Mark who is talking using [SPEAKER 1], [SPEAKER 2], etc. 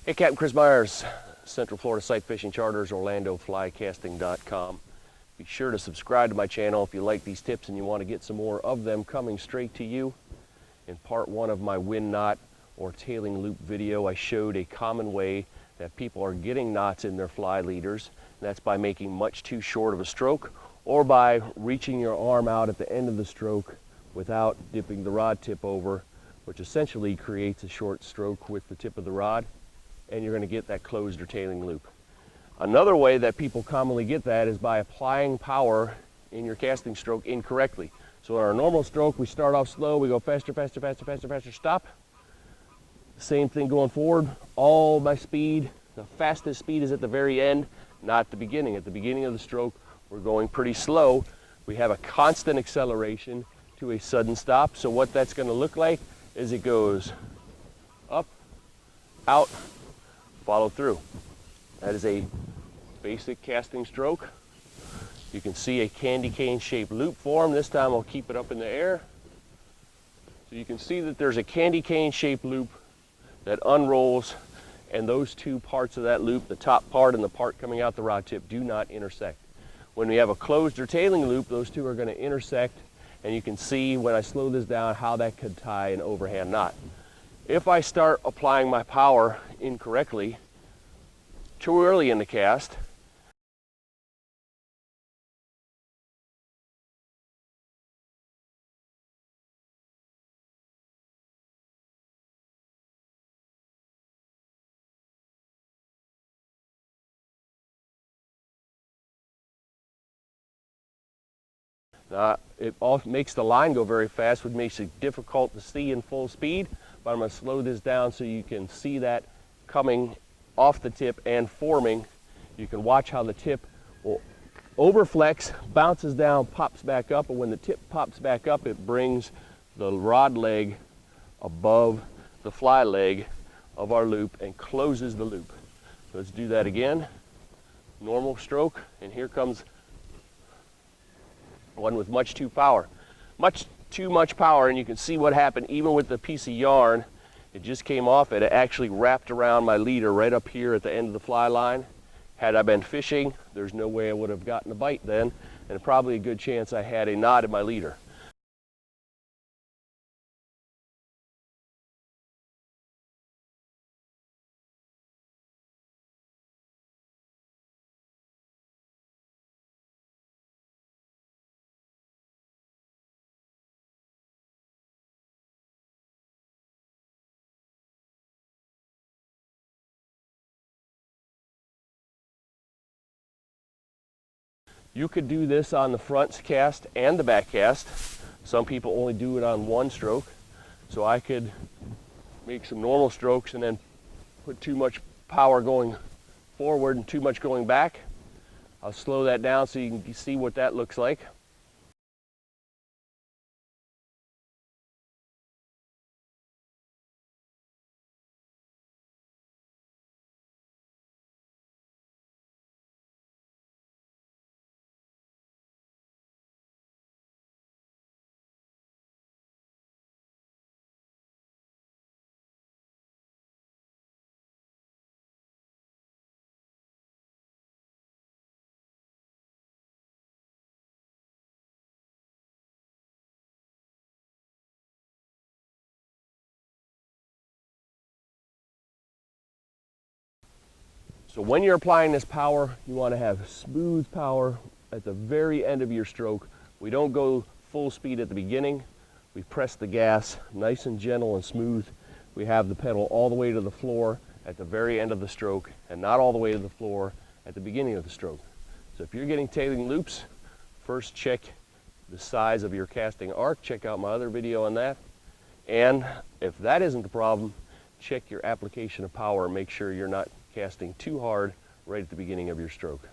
[SPEAKER 1] Hey, Captain Chris Myers, Central Florida Sight Fishing Charters, OrlandoFlyCasting.com. Be sure to subscribe to my channel if you like these tips and you want to get some more of them coming straight to you. In part one of my wind knot or tailing loop video, I showed a common way that people are getting knots in their fly leaders. And that's by making much too short of a stroke or by reaching your arm out at the end of the stroke without dipping the rod tip over, which essentially creates a short stroke with the tip of the rod, and you're going to get that closed or tailing loop. Another way that people commonly get that is by applying power in your casting stroke incorrectly. So in our normal stroke, we start off slow, we go faster, faster, faster, faster, faster, stop. Same thing going forward, all my speed. The fastest speed is at the very end, not the beginning. At the beginning of the stroke, we're going pretty slow. We have a constant acceleration to a sudden stop. So what that's going to look like is it goes up, out, follow through. That is a basic casting stroke. You can see a candy cane shaped loop form. This time I'll keep it up in the air. So you can see that there's a candy cane shaped loop that unrolls, and those two parts of that loop, the top part and the part coming out the rod tip, do not intersect. When we have a closed or tailing loop, those two are going to intersect, and you can see when I slow this down how that could tie an overhand knot. If I start applying my power incorrectly, too early in the cast, it makes the line go very fast, which makes it difficult to see in full speed, but I'm going to slow this down so you can see that coming off the tip and forming. You can watch how the tip will overflex, bounces down, pops back up, and when the tip pops back up, it brings the rod leg above the fly leg of our loop and closes the loop. So let's do that again. Normal stroke, and here comes one with much too much power, and you can see what happened even with the piece of yarn. It just came off, and it actually wrapped around my leader right up here at the end of the fly line. Had I been fishing, there's no way I would have gotten a bite then, and probably a good chance I had a knot in my leader. You could do this on the front cast and the back cast. Some people only do it on one stroke. So I could make some normal strokes and then put too much power going forward and too much going back. I'll slow that down so you can see what that looks like. So when you're applying this power, you want to have smooth power at the very end of your stroke. We don't go full speed at the beginning. We press the gas nice and gentle and smooth. We have the pedal all the way to the floor at the very end of the stroke and not all the way to the floor at the beginning of the stroke. So if you're getting tailing loops, first check the size of your casting arc. Check out my other video on that. And if that isn't the problem, check your application of power and make sure you're not casting too hard right at the beginning of your stroke.